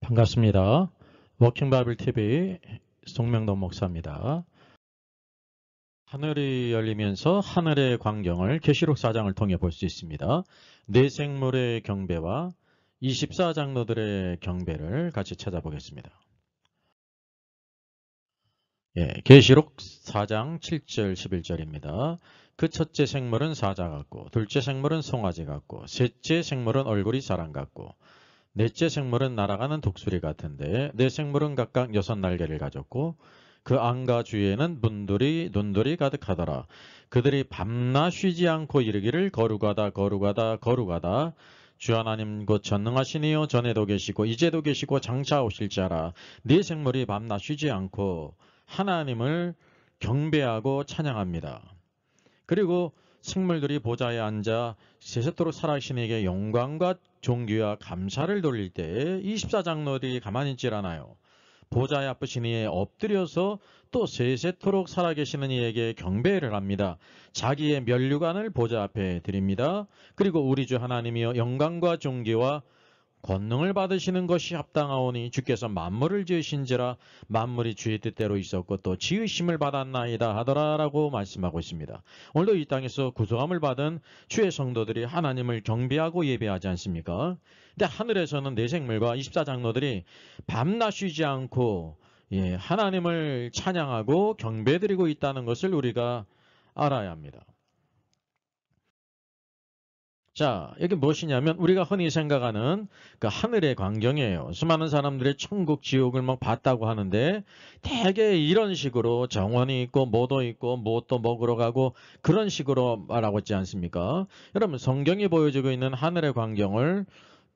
반갑습니다. 워킹 바이블 TV 송명돈 목사입니다. 하늘이 열리면서 하늘의 광경을 계시록 4장을 통해 볼 수 있습니다. 네 생물의 경배와 24장로들의 경배를 같이 찾아보겠습니다. 계시록 4장 7절 11절입니다. 그 첫째 생물은 사자 같고, 둘째 생물은 송아지 같고, 셋째 생물은 얼굴이 사람 같고, 넷째 생물은 날아가는 독수리 같은데, 네 생물은 각각 6날개를 가졌고, 그 안과 주위에는 눈들이 가득하더라. 그들이 밤낮 쉬지 않고 이르기를 거룩하다 거룩하다 거룩하다. 주 하나님 곧 전능하신 이여, 전에도 계시고 이제도 계시고 장차 오실 자라. 네 생물이 밤낮 쉬지 않고 하나님을 경배하고 찬양합니다. 그리고 생물들이 보좌에 앉아 세세토록 살아계신 이에게 영광과 존귀와 감사를 돌릴 때 24장로들이 가만히 있질 않아요. 보좌에 앞으신 이에 엎드려서 또 세세토록 살아계시는 이에게 경배를 합니다. 자기의 면류관을 보좌 앞에 드립니다. 그리고 우리 주 하나님이여, 영광과 존귀와 권능을 받으시는 것이 합당하오니 주께서 만물을 지으신지라 만물이 주의 뜻대로 있었고 또 지으심을 받았나이다 하더라라고 말씀하고 있습니다. 오늘도 이 땅에서 구속함을 받은 주의 성도들이 하나님을 경배하고 예배하지 않습니까? 근데 하늘에서는 네 생물과 24장로들이 밤낮 쉬지 않고 하나님을 찬양하고 경배드리고 있다는 것을 우리가 알아야 합니다. 자, 이게 무엇이냐면 우리가 흔히 생각하는 그 하늘의 광경이에요. 수많은 사람들이 천국, 지옥을 막 봤다고 하는데 대개 이런 식으로 정원이 있고 뭐도 있고 무엇도 먹으러 가고 그런 식으로 말하고 있지 않습니까? 여러분, 성경이 보여주고 있는 하늘의 광경을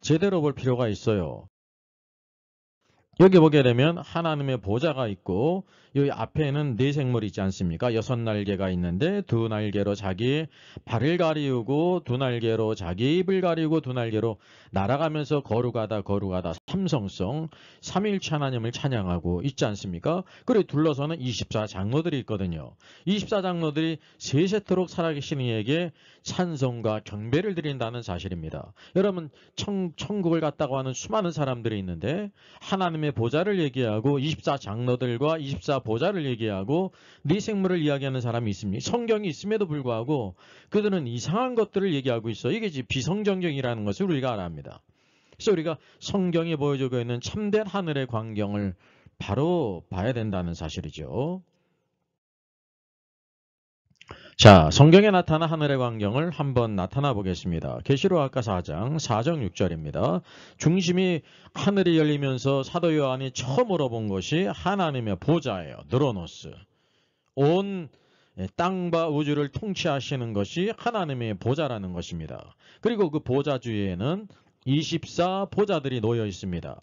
제대로 볼 필요가 있어요. 여기 보게 되면 하나님의 보좌가 있고 여기 앞에는 네 생물이 있지 않습니까? 6날개가 있는데 2날개로 자기 발을 가리우고 2날개로 자기 입을 가리우고 2날개로 날아가면서 거룩하다 거룩하다 삼성성 삼위일체 하나님을 찬양하고 있지 않습니까? 그리고 둘러서는 24장로들이 있거든요. 24장로들이 세세토록 살아계신 이에게 찬송과 경배를 드린다는 사실입니다. 여러분, 천국을 갔다고 하는 수많은 사람들이 있는데 하나님의 보좌를 얘기하고 24장로들과 24보좌를 얘기하고 네 생물을 이야기하는 사람이 있습니다. 성경이 있음에도 불구하고 그들은 이상한 것들을 얘기하고 있어. 이게 비성경적이라는 것을 우리가 알아야 합니다. 그래서 우리가 성경이 보여주고 있는 참된 하늘의 광경을 바로 봐야 된다는 사실이죠. 자, 성경에 나타난 하늘의 광경을 한번 나타나 보겠습니다. 계시록 아까 4장 4절 6절입니다. 중심이 하늘이 열리면서 사도 요한이 처음으로 본 것이 하나님의 보좌예요. 느로노스. 온 땅과 우주를 통치하시는 것이 하나님의 보좌라는 것입니다. 그리고 그 보좌 주위에는 24보좌들이 놓여 있습니다.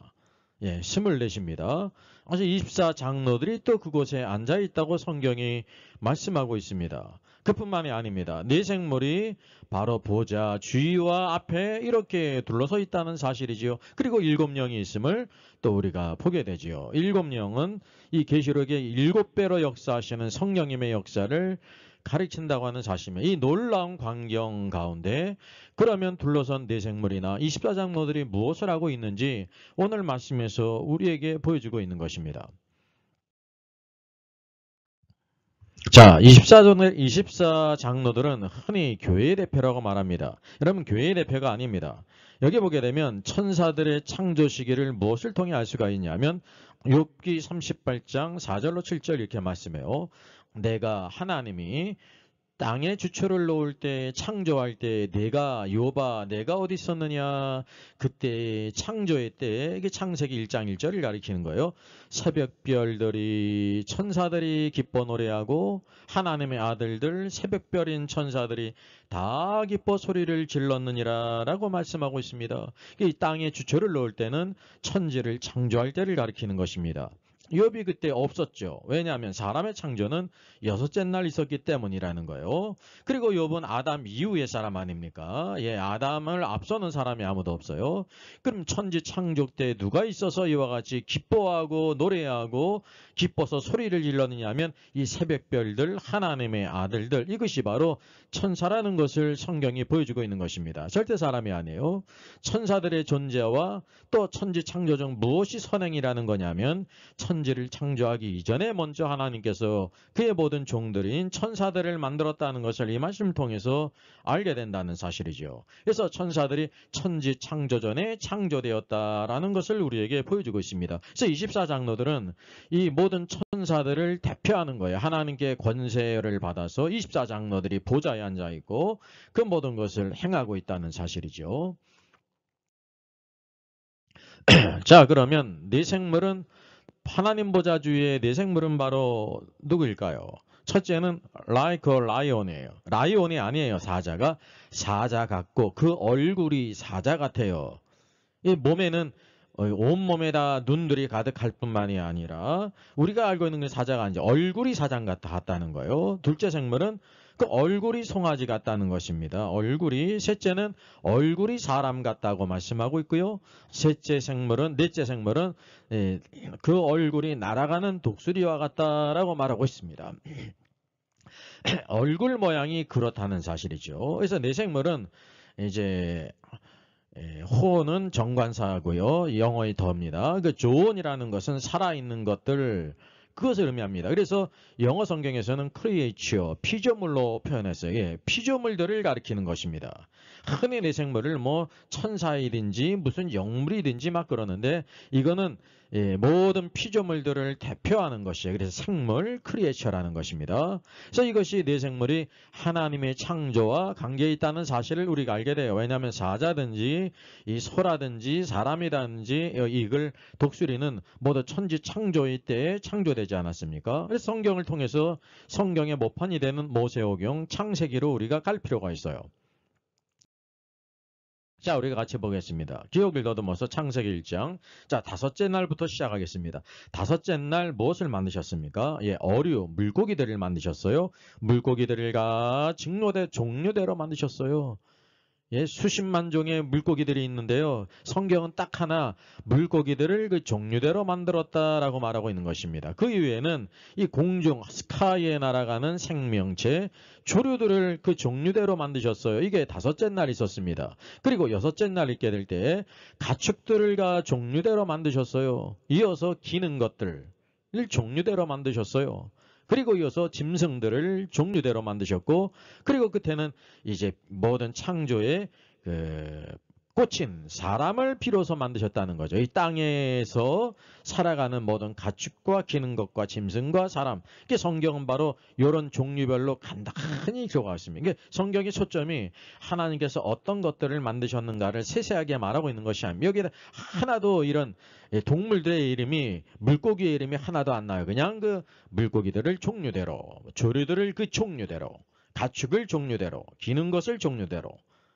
24입니다. 그래서 24장로들이 또 그곳에 앉아 있다고 성경이 말씀하고 있습니다. 그뿐만이 아닙니다. 네 생물이 바로 보좌 주위와 앞에 이렇게 둘러서 있다는 사실이지요. 그리고 7영이 있음을 또 우리가 보게 되지요. 7영은 이 계시록의 7배로 역사하시는 성령님의 역사를 가르친다고 하는 사실입니다. 이 놀라운 광경 가운데 그러면 둘러선 네 생물이나 24장로들이 무엇을 하고 있는지 오늘 말씀에서 우리에게 보여주고 있는 것입니다. 자, 24장로들은 흔히 교회의 대표라고 말합니다. 여러분, 교회의 대표가 아닙니다. 여기 보게 되면 천사들의 창조 시기를 무엇을 통해 알 수가 있냐면 욥기 38장 4절로 7절 이렇게 말씀해요. 내가 하나님이 땅에 주초를 놓을 때 창조할 때 내가 욥아 내가 어디 있었느냐, 그때 창조의 때, 이게 창세기 1장 1절을 가리키는 거예요. 새벽별들이 천사들이 기뻐 노래하고 하나님의 아들들 새벽별인 천사들이 다 기뻐 소리를 질렀느니라 라고 말씀하고 있습니다. 이 땅에 주초를 놓을 때는 천지를 창조할 때를 가리키는 것입니다. 욥이 그때 없었죠. 왜냐하면 사람의 창조는 여섯째 날 있었기 때문이라는 거예요. 그리고 욥은 아담 이후의 사람 아닙니까? 예, 아담을 앞서는 사람이 아무도 없어요. 그럼 천지 창조 때 누가 있어서 이와 같이 기뻐하고 노래하고 기뻐서 소리를 질렀느냐 하면 이 새벽별들, 하나님의 아들들, 이것이 바로 천사라는 것을 성경이 보여주고 있는 것입니다. 절대 사람이 아니에요. 천사들의 존재와 또 천지 창조 중 무엇이 선행이라는 거냐면 천지를 창조하기 이전에 먼저 하나님께서 그의 모든 종들인 천사들을 만들었다는 것을 이 말씀을 통해서 알게 된다는 사실이죠. 그래서 천사들이 천지 창조 전에 창조되었다라는 것을 우리에게 보여주고 있습니다. 그래서 24장로들은 이 모든 천사들을 대표하는 거예요. 하나님께 권세를 받아서 24장로들이 보좌에 앉아 있고 그 모든 것을 행하고 있다는 사실이죠. 자, 그러면 네 생물은 하나님 보좌주의 네 생물은 바로 누구일까요? 첫째는 like a lion이에요. 라이온이 아니에요. 사자가. 사자 같고 그 얼굴이 사자 같아요. 이 몸에는 온몸에다 눈들이 가득할 뿐만이 아니라 우리가 알고 있는 게 사자가 아니죠. 얼굴이 사장 같다는 거예요. 둘째 생물은 그 얼굴이 송아지 같다는 것입니다. 셋째는 얼굴이 사람 같다고 말씀하고 있고요. 넷째 생물은 그 얼굴이 날아가는 독수리와 같다라고 말하고 있습니다. 얼굴 모양이 그렇다는 사실이죠. 그래서 네 생물은 이제 호는 정관사고요. 영어의 더입니다. 그 조언이라는 것은 살아있는 것들, 그것을 의미합니다. 그래서 영어 성경에서는 creature, 피조물로 표현했어요. 예, 피조물들을 가리키는 것입니다. 흔히 내 생물을 뭐 천사이든지 무슨 영물이든지 막 그러는데 이거는 모든 피조물들을 대표하는 것이에요. 그래서 생물, 크리에이처라는 것입니다. 그래서 이것이 내 생물이 하나님의 창조와 관계에 있다는 사실을 우리가 알게 돼요. 왜냐하면 사자든지 이 소라든지 사람이든지 이걸 독수리는 모두 천지 창조의 때에 창조되지 않았습니까? 그래서 성경을 통해서 성경의 모판이 되는 모세오경, 창세기로 우리가 갈 필요가 있어요. 자, 우리가 같이 보겠습니다. 기억을 더듬어서 창세기 1장. 자, 다섯째 날부터 시작하겠습니다. 다섯째 날 무엇을 만드셨습니까? 예, 어류, 물고기들을 만드셨어요. 물고기들을 종류대로 만드셨어요. 예, 수십만 종의 물고기들이 있는데요. 성경은 딱 하나 물고기들을 그 종류대로 만들었다라고 말하고 있는 것입니다. 그 이후에는 이 공중 스카이에 날아가는 생명체 조류들을 그 종류대로 만드셨어요. 이게 다섯째 날 있었습니다. 그리고 여섯째 날 있게 될 때 가축들을 종류대로 만드셨어요. 이어서 기는 것들을 종류대로 만드셨어요. 그리고 이어서 짐승들을 종류대로 만드셨고, 그리고 끝에는 이제 모든 창조의 꽂힌 사람을 비로소 만드셨다는 거죠. 이 땅에서 살아가는 모든 가축과 기는 것과 짐승과 사람. 이게 성경은 바로 이런 종류별로 간단히 들어가 있습니다. 이게 성경의 초점이 하나님께서 어떤 것들을 만드셨는가를 세세하게 말하고 있는 것이 아닙니다. 여기에 하나도 이런 동물들의 이름이, 물고기의 이름이 하나도 안 나요. 그냥 그 물고기들을 종류대로, 조류들을 그 종류대로, 가축을 종류대로, 기는 것을 종류대로,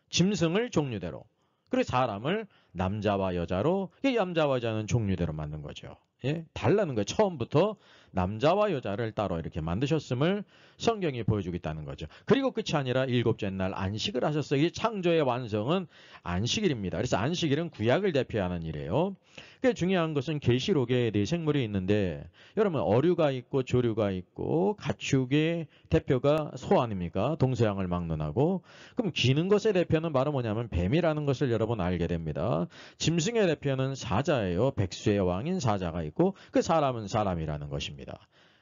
짐승을 종류대로, 그리고 사람을 남자와 여자로, 이 남자와 여자는 종류대로 만든 거죠. 예? 달라는 거예요. 처음부터 남자와 여자를 따로 이렇게 만드셨음을 성경이 보여주고 있다는 거죠. 그리고 끝이 아니라 일곱째 날 안식을 하셨어요. 이 창조의 완성은 안식일입니다. 그래서 안식일은 구약을 대표하는 일이에요. 그 중요한 것은 계시록에 네 생물이 있는데, 여러분 어류가 있고 조류가 있고 가축의 대표가 소 아닙니까? 동서양을 막론하고. 그럼 기는 것의 대표는 바로 뭐냐면 뱀이라는 것을 여러분 알게 됩니다. 짐승의 대표는 사자예요. 백수의 왕인 사자가 있고 그 사람은 사람이라는 것입니다.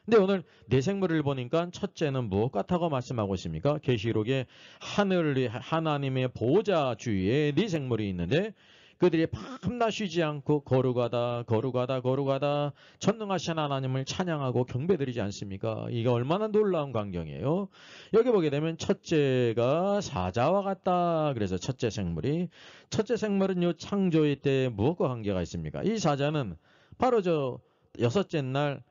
근데 오늘 네 생물을 보니까 첫째는 무엇 같다고 말씀하고 있습니까? 계시록에 하나님의 보호자 주위에 네 생물이 있는데 그들이 밤낮 쉬지 않고 거룩하다 전능하신 하나님을 찬양하고 경배드리지 않습니까? 이게 얼마나 놀라운 광경이에요. 여기 보게 되면 첫째가 사자와 같다. 그래서 첫째 생물은 요 창조의 때 무엇과 관계가 있습니까? 이 사자는 바로 저 여섯째 날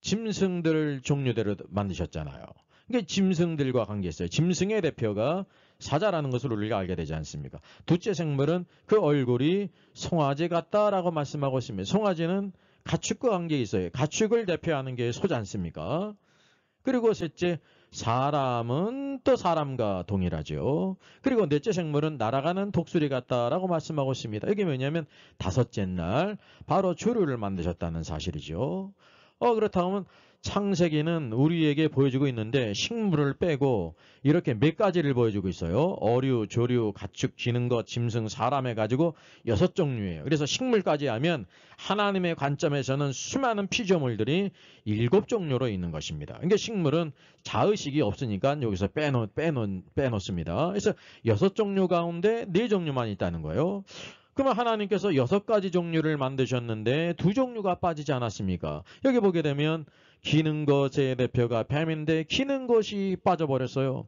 짐승들 종류대로 만드셨잖아요. 그러니까 짐승들과 관계있어요. 짐승의 대표가 사자라는 것을 우리가 알게 되지 않습니까? 둘째 생물은 그 얼굴이 송아지 같다라고 말씀하고 있습니다. 송아지는 가축과 관계 있어요. 가축을 대표하는 게 소지 않습니까? 그리고 셋째, 사람은 또 사람과 동일하죠. 그리고 넷째 생물은 날아가는 독수리 같다라고 말씀하고 있습니다. 이게 뭐냐면 다섯째 날 바로 조류를 만드셨다는 사실이죠. 그렇다면 창세기는 우리에게 보여주고 있는데 식물을 빼고 이렇게 몇 가지를 보여주고 있어요. 어류, 조류, 가축, 기는 것, 짐승, 사람 해가지고 6종류예요. 그래서 식물까지 하면 하나님의 관점에서는 수많은 피조물들이 7종류로 있는 것입니다. 그러니까 식물은 자의식이 없으니까 여기서 빼놓습니다. 그래서 6종류 가운데 4종류만 있다는 거예요. 그러면 하나님께서 6가지 종류를 만드셨는데 2종류가 빠지지 않았습니까? 여기 보게 되면 기는 것의 대표가 뱀인데 기는 것이 빠져버렸어요.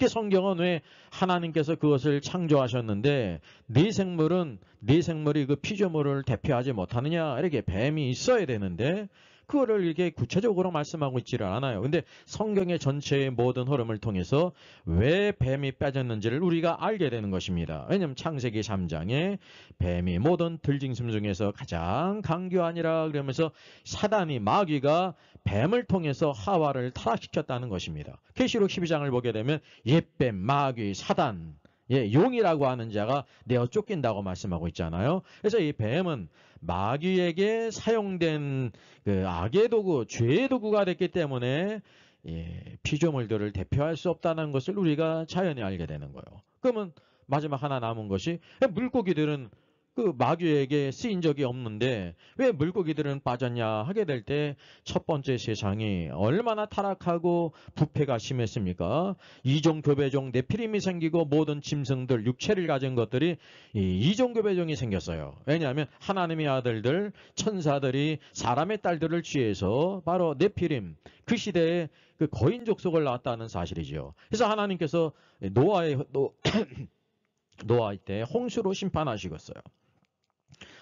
성경은 왜 하나님께서 그것을 창조하셨는데 네 생물이 그 피조물을 대표하지 못하느냐, 이렇게 뱀이 있어야 되는데 그거를 이렇게 구체적으로 말씀하고 있지를 않아요. 근데 성경의 전체의 모든 흐름을 통해서 왜 뱀이 빠졌는지를 우리가 알게 되는 것입니다. 왜냐하면 창세기 3장에 뱀이 모든 들짐승 중에서 가장 강교하니라 그러면서 사단이, 마귀가 뱀을 통해서 하와를 타락시켰다는 것입니다. 계시록 12장을 보게 되면 옛뱀, 마귀, 사단, 용이라고 하는 자가 내어 쫓긴다고 말씀하고 있잖아요. 그래서 이 뱀은 마귀에게 사용된 그 악의 도구, 죄의 도구가 됐기 때문에 피조물들을 대표할 수 없다는 것을 우리가 자연히 알게 되는 거예요. 그러면 마지막 하나 남은 것이 물고기들은 그 마귀에게 쓰인 적이 없는데 왜 물고기들은 빠졌냐 하게 될 때 첫 번째 세상이 얼마나 타락하고 부패가 심했습니까? 이종교배종 네피림이 생기고 모든 짐승들, 육체를 가진 것들이 이종교배종이 생겼어요. 왜냐하면 하나님의 아들들, 천사들이 사람의 딸들을 취해서 바로 네피림, 그 시대에 그 거인 족속을 낳았다는 사실이죠. 그래서 하나님께서 노아의 때 홍수로 심판하시겠어요.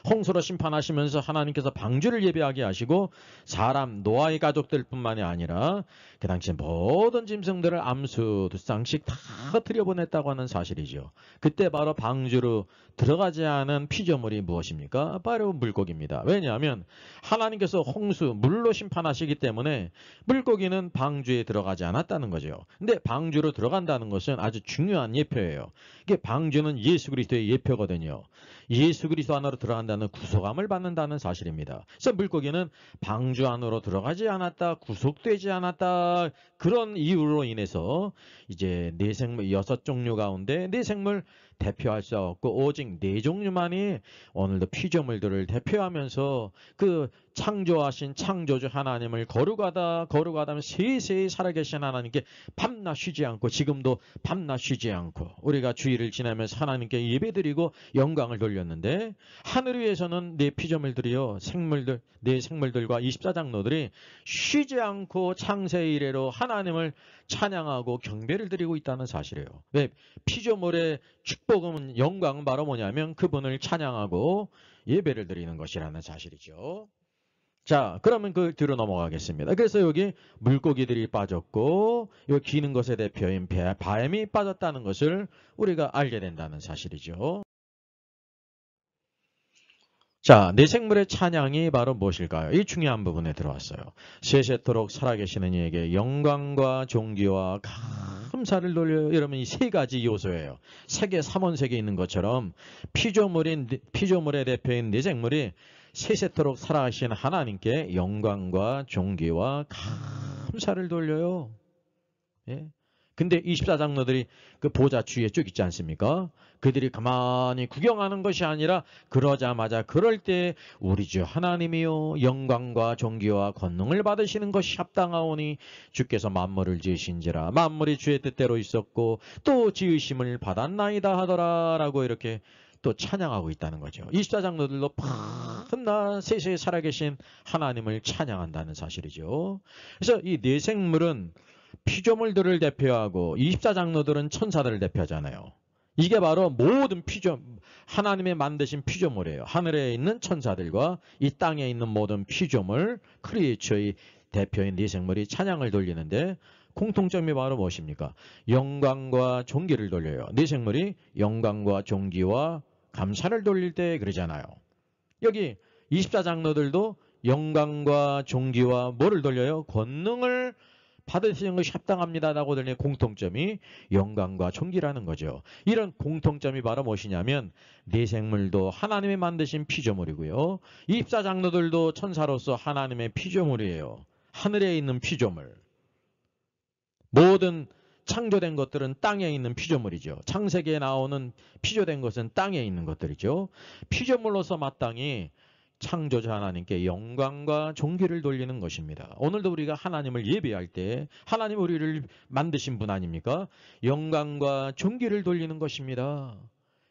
홍수로 심판하시면서 하나님께서 방주를 예비하게 하시고 사람, 노아의 가족들 뿐만이 아니라 그 당시 모든 짐승들을 암수 2쌍씩 다 들여보냈다고 하는 사실이죠. 그때 바로 방주로 들어가지 않은 피조물이 무엇입니까? 바로 물고기입니다. 왜냐하면 하나님께서 홍수, 물로 심판하시기 때문에 물고기는 방주에 들어가지 않았다는 거죠. 근데 방주로 들어간다는 것은 아주 중요한 예표예요. 이게 방주는 예수 그리스도의 예표거든요. 예수 그리스도 안으로 들어간다는 구속함을 받는다는 사실입니다. 그래서 물고기는 방주 안으로 들어가지 않았다, 구속되지 않았다, 그런 이유로 인해서 이제 6종류 가운데 4생물 대표할 수 없고 오직 4종류만이 오늘도 피조물들을 대표하면서 그 창조하신 창조주 하나님을 거룩하다면 세세히 살아계신 하나님께 밤낮 쉬지 않고, 지금도 밤낮 쉬지 않고 우리가 주일을 지나면서 하나님께 예배드리고 영광을 돌렸는데, 하늘 위에서는 네 피조물들이요, 네 생물들과 24장로들이 쉬지 않고 창세 이래로 하나님을 찬양하고 경배를 드리고 있다는 사실이에요. 왜? 피조물의 축복은, 영광은 바로 뭐냐면 그분을 찬양하고 예배를 드리는 것이라는 사실이죠. 자, 그러면 그 뒤로 넘어가겠습니다. 그래서 여기 물고기들이 빠졌고 여기 기는 것의 대표인 뱀이 빠졌다는 것을 우리가 알게 된다는 사실이죠. 자, 네 생물의 찬양이 바로 무엇일까요? 이 중요한 부분에 들어왔어요. 세세토록 살아계시는 이에게 영광과 존귀와 감사를 돌려요. 여러분, 이 세 가지 요소예요. 세계 3원색에 있는 것처럼 피조물의 대표인 네 생물이 세세토록 살아계신 하나님께 영광과 존귀와 감사를 돌려요. 예? 근데 24장로들이 그 보좌 주위에 쭉 있지 않습니까? 그들이 가만히 구경하는 것이 아니라 그러자마자 그럴 때 우리 주 하나님이요 영광과 존귀와 권능을 받으시는 것이 합당하오니 주께서 만물을 지으신지라 만물이 주의 뜻대로 있었고 또 지으심을 받았나이다 하더라라고 이렇게 또 찬양하고 있다는 거죠. 24장로들도 밤낮 세세히 살아계신 하나님을 찬양한다는 사실이죠. 그래서 이 네 생물은 피조물들을 대표하고 24장로들은 천사들을 대표하잖아요. 이게 바로 모든 하나님의 만드신 피조물이에요. 하늘에 있는 천사들과 이 땅에 있는 모든 피조물, 크리에이처의 대표인 네 생물이 찬양을 돌리는데 공통점이 바로 무엇입니까? 영광과 존귀를 돌려요. 네 생물이 영광과 존귀와 감사를 돌릴 때 그러잖아요. 여기 24장로들도 영광과 존귀와 뭐를 돌려요? 권능을 받으시는 것이 합당합니다라고 들리는 공통점이 영광과 존귀라는 거죠. 이런 공통점이 바로 무엇이냐면 네 생물도 하나님이 만드신 피조물이고요. 입사 장로들도 천사로서 하나님의 피조물이에요. 하늘에 있는 피조물. 모든 창조된 것들은 땅에 있는 피조물이죠. 창세기에 나오는 피조된 것은 땅에 있는 것들이죠. 피조물로서 마땅히 창조자 하나님께 영광과 존귀를 돌리는 것입니다. 오늘도 우리가 하나님을 예배할 때 하나님 우리를 만드신 분 아닙니까? 영광과 존귀를 돌리는 것입니다.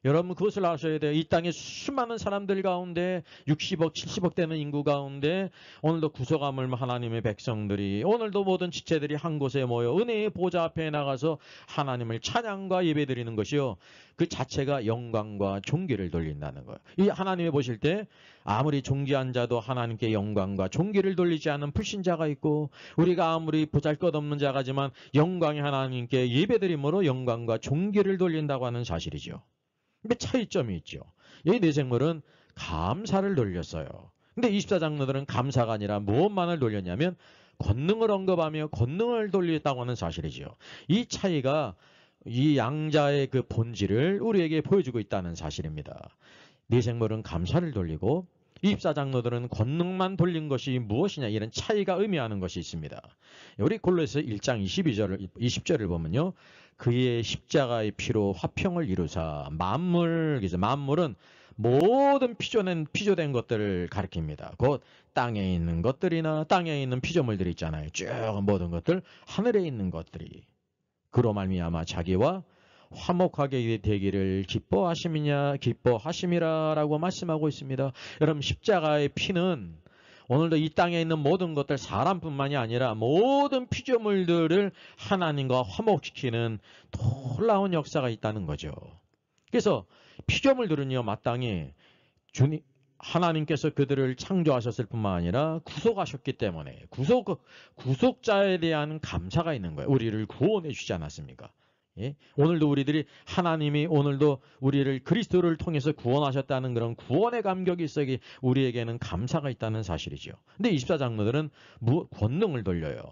여러분 그것을 아셔야 돼요. 이 땅에 수많은 사람들 가운데 60억, 70억 되는 인구 가운데 오늘도 구속함을 하나님의 백성들이 오늘도 모든 지체들이 한 곳에 모여 은혜의 보좌 앞에 나가서 하나님을 찬양과 예배드리는 것이요. 그 자체가 영광과 존귀를 돌린다는 거예요. 이 하나님이 보실 때 아무리 존귀한 자도 하나님께 영광과 존귀를 돌리지 않는 불신자가 있고 우리가 아무리 보잘것없는 자가지만 영광의 하나님께 예배드림으로 영광과 존귀를 돌린다고 하는 사실이죠. 근데 차이점이 있죠. 이 네 생물은 감사를 돌렸어요. 근데 24장로들은 감사가 아니라 무엇만을 돌렸냐면 권능을 언급하며 권능을 돌렸다고 하는 사실이죠. 이 차이가 이 양자의 그 본질을 우리에게 보여주고 있다는 사실입니다. 네 생물은 감사를 돌리고 24장로들은 권능만 돌린 것이 무엇이냐 이런 차이가 의미하는 것이 있습니다. 우리 골로새서 1장 20절을 보면요. 그의 십자가의 피로 화평을 이루사 만물은 모든 피조된 것들을 가리킵니다. 곧 땅에 있는 것들이나 땅에 있는 피조물들이 있잖아요. 쭉 모든 것들 하늘에 있는 것들이 그로 말미암아 자기와 화목하게 되기를 기뻐하심이라라고 말씀하고 있습니다. 여러분 십자가의 피는 오늘도 이 땅에 있는 모든 것들 사람뿐만이 아니라 모든 피조물들을 하나님과 화목시키는 놀라운 역사가 있다는 거죠. 그래서 피조물들은요 마땅히 하나님께서 그들을 창조하셨을 뿐만 아니라 구속하셨기 때문에 구속자에 대한 감사가 있는 거예요. 우리를 구원해 주지 않았습니까? 예? 오늘도 우리들이 하나님이 오늘도 우리를 그리스도를 통해서 구원하셨다는 그런 구원의 감격이 있어야 우리에게는 감사가 있다는 사실이죠. 근데 24장로들은 권능을 돌려요.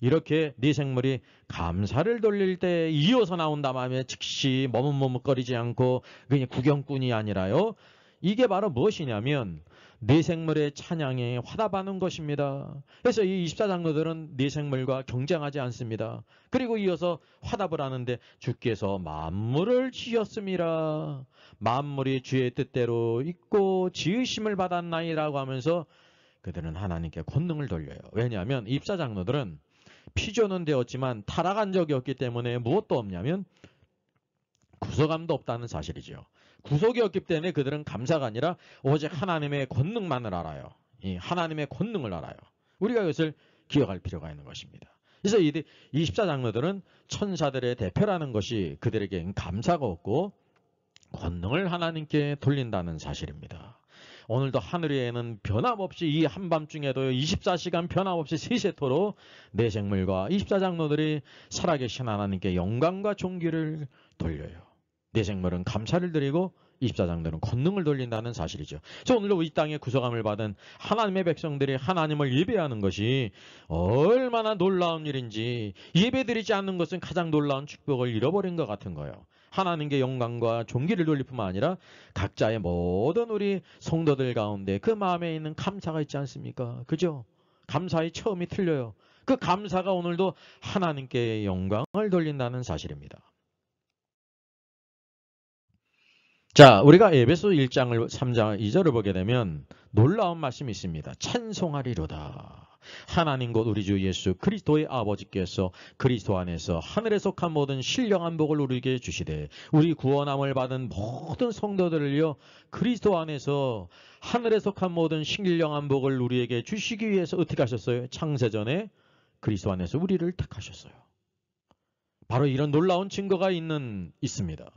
이렇게 네 생물이 감사를 돌릴 때 이어서 나온다 말에 즉시 머뭇머뭇거리지 않고 그냥 구경꾼이 아니라요. 이게 바로 무엇이냐면 네 생물의 찬양에 화답하는 것입니다. 그래서 이 24장로들은 네 생물과 경쟁하지 않습니다. 그리고 이어서 화답을 하는데 주께서 만물을 지었음이라 만물이 주의 뜻대로 있고 지으심을 받았나이라고 하면서 그들은 하나님께 권능을 돌려요. 왜냐하면 24장로들은 피조는 되었지만 타락한 적이 없기 때문에 무엇도 없냐면 구속함도 없다는 사실이죠. 구속이 없기 때문에 그들은 감사가 아니라 오직 하나님의 권능만을 알아요. 이 하나님의 권능을 알아요. 우리가 이것을 기억할 필요가 있는 것입니다. 그래서 이 24장로들은 천사들의 대표라는 것이 그들에게 감사가 없고 권능을 하나님께 돌린다는 사실입니다. 오늘도 하늘에는 변함없이 이 한밤중에도 24시간 변함없이 세세토록 네 생물과 24장로들이 살아계신 하나님께 영광과 존귀를 돌려요. 네 생물은 감사를 드리고 24장들은 권능을 돌린다는 사실이죠. 그래서 오늘도 이 땅에 구속함을 받은 하나님의 백성들이 하나님을 예배하는 것이 얼마나 놀라운 일인지 예배드리지 않는 것은 가장 놀라운 축복을 잃어버린 것 같은 거예요. 하나님께 영광과 존귀를 돌릴 뿐만 아니라 각자의 모든 우리 성도들 가운데 그 마음에 있는 감사가 있지 않습니까? 그죠? 감사의 처음이 틀려요. 그 감사가 오늘도 하나님께 영광을 돌린다는 사실입니다. 자, 우리가 에베소 1장을 3장 2절을 보게 되면 놀라운 말씀이 있습니다. 찬송하리로다. 하나님 곧 우리 주 예수 그리스도의 아버지께서 그리스도 안에서 하늘에 속한 모든 신령한 복을 우리에게 주시되 우리 구원함을 받은 모든 성도들을요 그리스도 안에서 하늘에 속한 모든 신령한 복을 우리에게 주시기 위해서 어떻게 하셨어요? 창세전에 그리스도 안에서 우리를 택하셨어요. 바로 이런 놀라운 증거가 있습니다.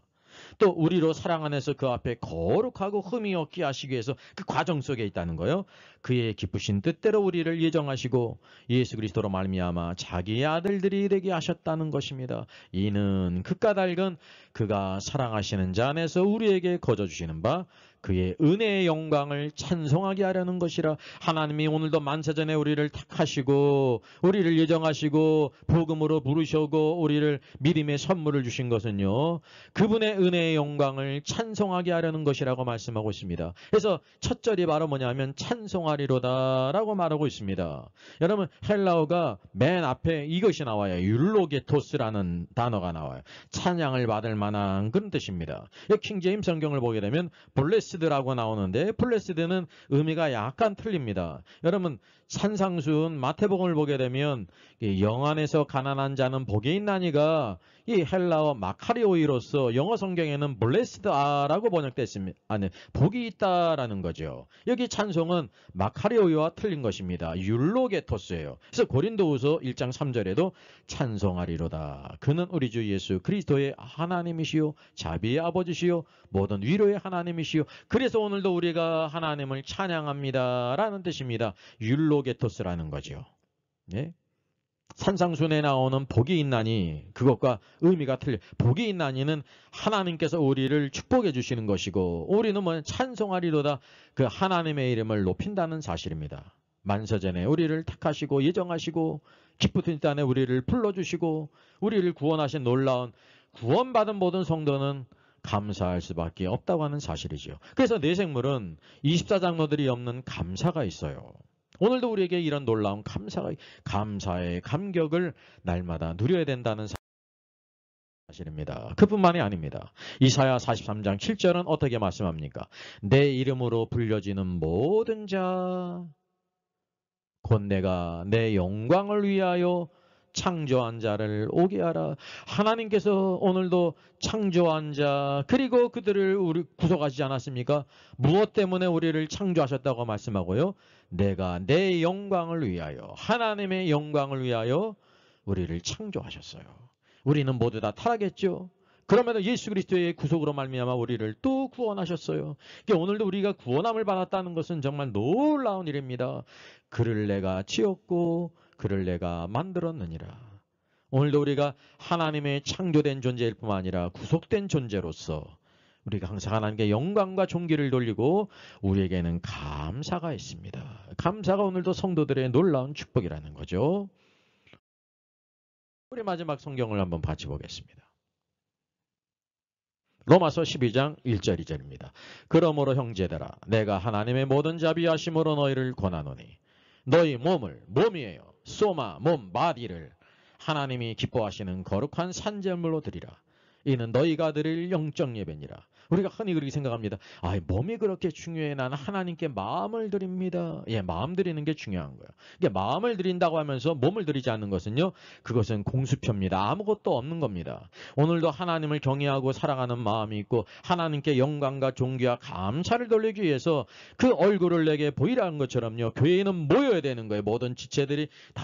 또 우리로 사랑 안에서 그 앞에 거룩하고 흠이 없게 하시기 위해서 그 과정 속에 있다는 거예요. 그의 기쁘신 뜻대로 우리를 예정하시고 예수 그리스도로 말미암아 자기의 아들들이 되게 하셨다는 것입니다. 이는 그 까닭은 그가 사랑하시는 자 안에서 우리에게 거저 주시는 바 그의 은혜의 영광을 찬송하게 하려는 것이라. 하나님이 오늘도 만세전에 우리를 택하시고 우리를 예정하시고 복음으로 부르시고 우리를 믿음의 선물을 주신 것은요, 그분의 은혜의 영광을 찬송하게 하려는 것이라고 말씀하고 있습니다. 그래서 첫 절이 바로 뭐냐면 찬송하리로다 라고 말하고 있습니다. 여러분, 헬라어가 맨 앞에 이것이 나와요. 율로게토스라는 단어가 나와요. 찬양을 받을 만한 그런 뜻입니다. 킹제임 성경을 보게 되면 블레스드라고 나오는데 블레스드는 의미가 약간 틀립니다. 여러분, 산상수훈 마태복음을 보게 되면 영안에서 가난한 자는 복이 있나니가 이 헬라어 마카리오이로서 영어 성경에는 블레스드아라고 번역됐습니다. 아니, 복이 있다라는 거죠. 여기 찬송은 마카리오이와 틀린 것입니다. 율로게토스예요. 그래서 고린도후서 1장 3절에도 찬송하리로다. 그는 우리 주 예수 그리스도의 하나님이시요 자비의 아버지시요 모든 위로의 하나님이시요. 그래서 오늘도 우리가 하나님을 찬양합니다 라는 뜻입니다. 율로게토스라는 거죠. 네? 산상순에 나오는 복이 있나니 그것과 의미가 틀려. 복이 있나니는 하나님께서 우리를 축복해 주시는 것이고, 우리는 뭐 찬송하리로다, 그 하나님의 이름을 높인다는 사실입니다. 만세전에 우리를 택하시고 예정하시고 기쁘신 땅에 우리를 불러주시고 우리를 구원하신 놀라운 구원받은 모든 성도는 감사할 수밖에 없다고 하는 사실이죠. 그래서 내 생물은 24장로들이 없는 감사가 있어요. 오늘도 우리에게 이런 놀라운 감사의 감격을 날마다 누려야 된다는 사실입니다. 그뿐만이 아닙니다. 이사야 43장 7절은 어떻게 말씀합니까? 내 이름으로 불려지는 모든 자, 곧 내가 내 영광을 위하여 창조한 자를 오게 하라. 하나님께서 오늘도 창조한 자, 그리고 그들을 우리 구속하시지 않았습니까? 무엇 때문에 우리를 창조하셨다고 말씀하고요? 내가 내 영광을 위하여, 하나님의 영광을 위하여 우리를 창조하셨어요. 우리는 모두 다 타락했죠. 그러면 예수 그리스도의 구속으로 말미암아 우리를 또 구원하셨어요. 그러니까 오늘도 우리가 구원함을 받았다는 것은 정말 놀라운 일입니다. 그를 내가 지었고 그를 내가 만들었느니라. 오늘도 우리가 하나님의 창조된 존재일 뿐만 아니라 구속된 존재로서 우리가 항상 하나님께 영광과 존귀를 돌리고 우리에게는 감사가 있습니다. 감사가 오늘도 성도들의 놀라운 축복이라는 거죠. 우리 마지막 성경을 한번 같이 보겠습니다. 로마서 12장 1절 2절입니다. 그러므로 형제들아, 내가 하나님의 모든 자비하심으로 너희를 권하노니 너희 몸이에요. 소마, 몸, 바디를 하나님이 기뻐하시는 거룩한 산제물로 드리라. 이는 너희가 드릴 영적 예배니라. 우리가 흔히 그렇게 생각합니다. 몸이 그렇게 중요해. 나는 하나님께 마음을 드립니다. 마음 드리는 게 중요한 거예요. 그러니까 마음을 드린다고 하면서 몸을 드리지 않는 것은요, 그것은 공수표입니다. 아무것도 없는 겁니다. 오늘도 하나님을 경외하고 사랑하는 마음이 있고 하나님께 영광과 존귀와 감사를 돌리기 위해서 그 얼굴을 내게 보이라는 것처럼요, 교회에는 모여야 되는 거예요. 모든 지체들이 다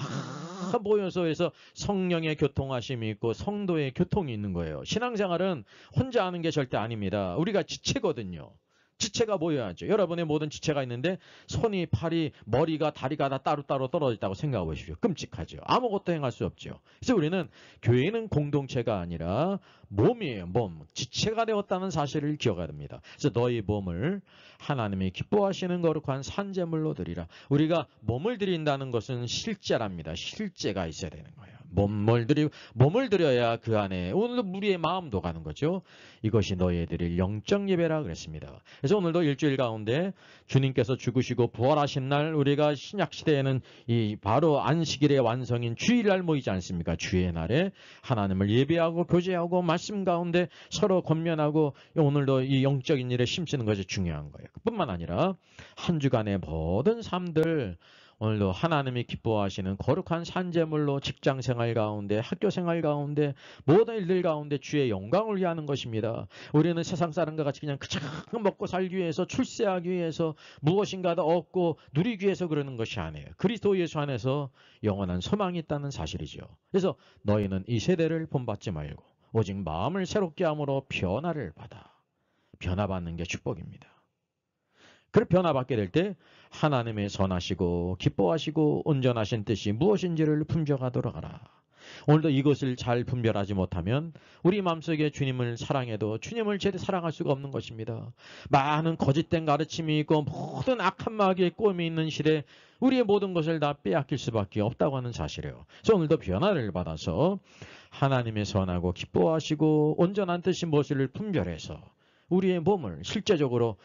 모여서 해서 성령의 교통하심이 있고 성도의 교통이 있는 거예요. 신앙생활은 혼자 하는 게 절대 아닙니다. 우리가 지체거든요. 지체가 모여야죠. 여러분의 모든 지체가 있는데 손이, 팔이, 머리가, 다리가 다 따로따로 떨어졌다고 생각해 보십시오. 끔찍하죠. 아무것도 행할 수 없죠. 그래서 우리는 교회는 공동체가 아니라 몸이에요. 몸. 지체가 되었다는 사실을 기억해야 됩니다. 그래서 너희 몸을 하나님이 기뻐하시는 거룩한 산제물로 드리라. 우리가 몸을 드린다는 것은 실제랍니다. 실제가 있어야 되는 거예요. 몸을 드려야 그 안에 오늘도 우리의 마음도 가는 거죠. 이것이 너희의 드릴 영적 예배라 그랬습니다. 그래서 오늘도 일주일 가운데 주님께서 죽으시고 부활하신 날, 우리가 신약시대에는 이 바로 안식일의 완성인 주일날 모이지 않습니까? 주의 날에 하나님을 예배하고 교제하고 말씀 가운데 서로 권면하고 오늘도 이 영적인 일에 힘쓰는 것이 중요한 거예요. 뿐만 아니라 한 주간의 모든 삶들, 오늘도 하나님이 기뻐하시는 거룩한 산제물로 직장생활 가운데, 학교생활 가운데, 모든 일들 가운데 주의 영광을 위하는 것입니다. 우리는 세상 사람과 같이 그냥 그저 먹고 살기 위해서, 출세하기 위해서, 무엇인가 더 얻고 누리기 위해서 그러는 것이 아니에요. 그리스도 예수 안에서 영원한 소망이 있다는 사실이죠. 그래서 너희는 이 세대를 본받지 말고 오직 마음을 새롭게 함으로 변화를 받아. 변화받는 게 축복입니다. 그 변화받게 될 때 하나님의 선하시고 기뻐하시고 온전하신 뜻이 무엇인지를 품져가도록 하라. 오늘도 이것을 잘 분별하지 못하면 우리 마음속에 주님을 사랑해도 주님을 제대로 사랑할 수가 없는 것입니다. 많은 거짓된 가르침이 있고 모든 악한 마귀의 꼼이 있는 시대에 우리의 모든 것을 다 빼앗길 수밖에 없다고 하는 사실이에요. 그래서 오늘도 변화를 받아서 하나님의 선하고 기뻐하시고 온전한 뜻이 무엇을 분별해서 우리의 몸을 실제적으로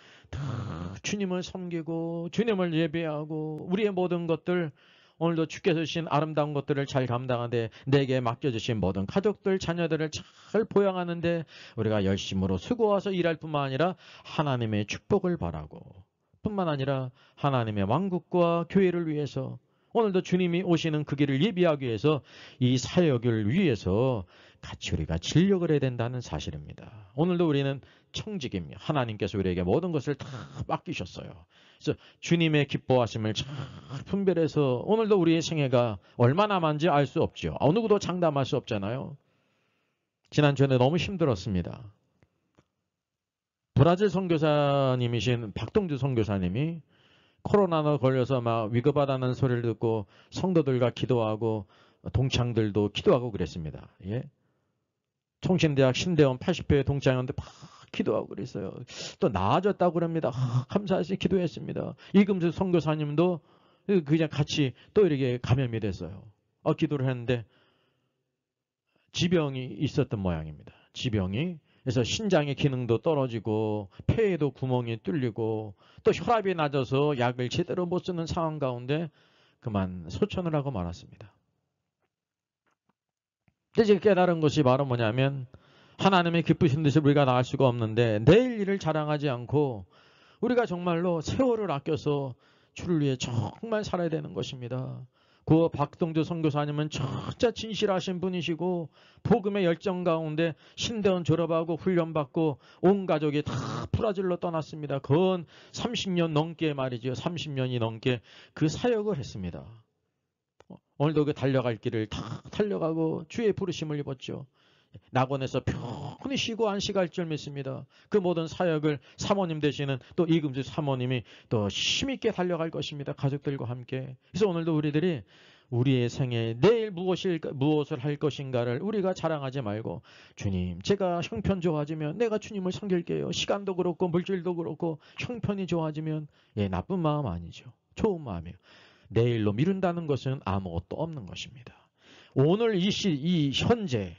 주님을 섬기고 주님을 예배하고 우리의 모든 것들 오늘도 주께서 주신 아름다운 것들을 잘 감당하는데 내게 맡겨주신 모든 가족들 자녀들을 잘 보양하는데 우리가 열심으로 수고해서 일할 뿐만 아니라 하나님의 축복을 바라고 뿐만 아니라 하나님의 왕국과 교회를 위해서 오늘도 주님이 오시는 그 길을 예비하기 위해서 이 사역을 위해서 같이 우리가 진력을 해야 된다는 사실입니다. 오늘도 우리는 청직입니다. 하나님께서 우리에게 모든 것을 다 맡기셨어요. 그래서 주님의 기뻐하심을 잘 분별해서 오늘도 우리의 생애가 얼마나 남았는지 알 수 없죠. 어느 누구도 장담할 수 없잖아요. 지난주에 너무 힘들었습니다. 브라질 선교사님이신 박동주 선교사님이 코로나로 걸려서 막 위급하다는 소리를 듣고 성도들과 기도하고 동창들도 기도하고 그랬습니다. 예. 총신대학 신대원 80회 동창회원들 막 기도하고 그랬어요. 또 나아졌다고 그럽니다. 감사해서 기도했습니다. 이금수 선교사님도 그냥 같이 또 이렇게 감염이 됐어요. 기도를 했는데 지병이 있었던 모양입니다. 지병이. 그래서 신장의 기능도 떨어지고 폐에도 구멍이 뚫리고 또 혈압이 낮아서 약을 제대로 못 쓰는 상황 가운데 그만 소천을 하고 말았습니다. 이제 깨달은 것이 바로 뭐냐면 하나님의 기쁘신 뜻을 우리가 나갈 수가 없는데 내일 일을 자랑하지 않고 우리가 정말로 세월을 아껴서 주를 위해 정말 살아야 되는 것입니다. 그 박동주 선교사님은 진짜 진실하신 분이시고 복음의 열정 가운데 신대원 졸업하고 훈련받고 온 가족이 다 브라질로 떠났습니다. 건 30년 넘게 말이죠. 30년이 넘게 그 사역을 했습니다. 오늘도 그 달려갈 길을 다 달려가고 주의 부르심을 입었죠. 낙원에서 편히 쉬고 안식할 줄 믿습니다. 그 모든 사역을 사모님 되시는 또 이금수 사모님이 또 힘있게 달려갈 것입니다. 가족들과 함께. 그래서 오늘도 우리들이 우리의 생에 내일 무엇을 할 것인가를 우리가 자랑하지 말고 주님 제가 형편 좋아지면 내가 주님을 섬길게요. 시간도 그렇고 물질도 그렇고 형편이 좋아지면 나쁜 마음 아니죠. 좋은 마음이에요. 내일로 미룬다는 것은 아무것도 없는 것입니다. 오늘 이 현재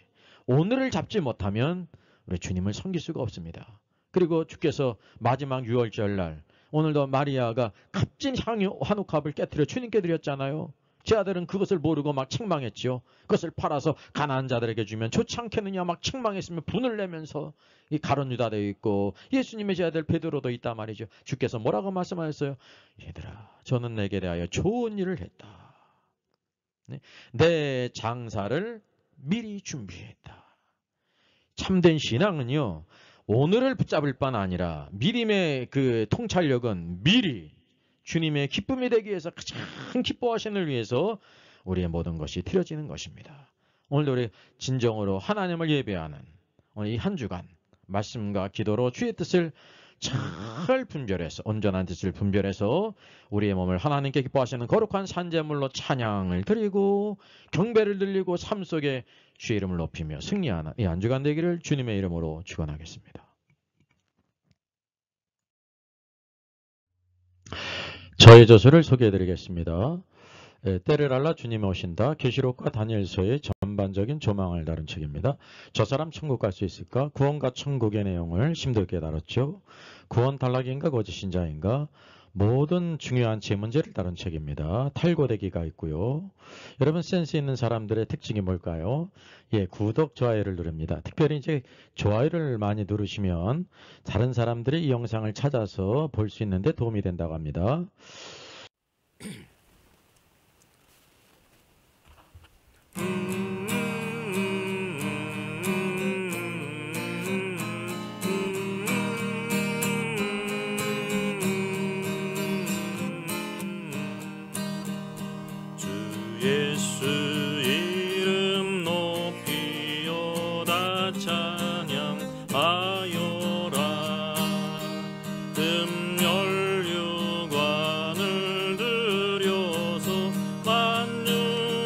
오늘을 잡지 못하면 우리 주님을 섬길 수가 없습니다. 그리고 주께서 마지막 유월절 날 오늘도 마리아가 값진 한옥합을 깨뜨려 주님께 드렸잖아요. 제 아들은 그것을 모르고 막 책망했죠. 그것을 팔아서 가난한 자들에게 주면 좋지 않겠느냐 막 책망했으면 분을 내면서 이 가룟 유다 되어 있고 예수님의 제 아들 베드로도 있단 말이죠. 주께서 뭐라고 말씀하셨어요? 얘들아 저는 내게 대하여 좋은 일을 했다. 내 장사를 미리 준비했다. 참된 신앙은요. 오늘을 붙잡을 뿐 아니라 미림의 그 통찰력은 미리 주님의 기쁨이 되기 위해서 가장 기뻐하시는 위해서 우리의 모든 것이 드려지는 것입니다. 오늘도 우리 진정으로 하나님을 예배하는 오늘 이 한 주간 말씀과 기도로 주의 뜻을 잘 분별해서 온전한 뜻을 분별해서 우리의 몸을 하나님께 기뻐하시는 거룩한 산제물로 찬양을 드리고 경배를 드리고 삶 속에 주의 이름을 높이며 승리하는 이 한 주간 되기를 주님의 이름으로 축원하겠습니다. 저의 저서를 소개해드리겠습니다. 때를 알라 주님이 오신다. 계시록과 다니엘서의 전반적인 조망을 다룬 책입니다. 저 사람 천국 갈 수 있을까? 구원과 천국의 내용을 심도있게 다뤘죠. 구원 탈락인가 거짓신자인가? 모든 중요한 제문제를 다룬 책입니다. 탈고되기가 있고요. 여러분 센스 있는 사람들의 특징이 뭘까요? 구독, 좋아요를 누릅니다. 특별히 이제 좋아요를 많이 누르시면 다른 사람들이 이 영상을 찾아서 볼 수 있는데 도움이 된다고 합니다. 예수 이름 높이오다 찬양하여라. 금연류관을 들여서 만유의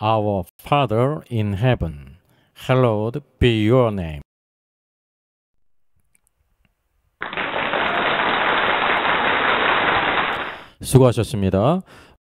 Our Father in heaven, hallowed be your name. 수고하셨습니다.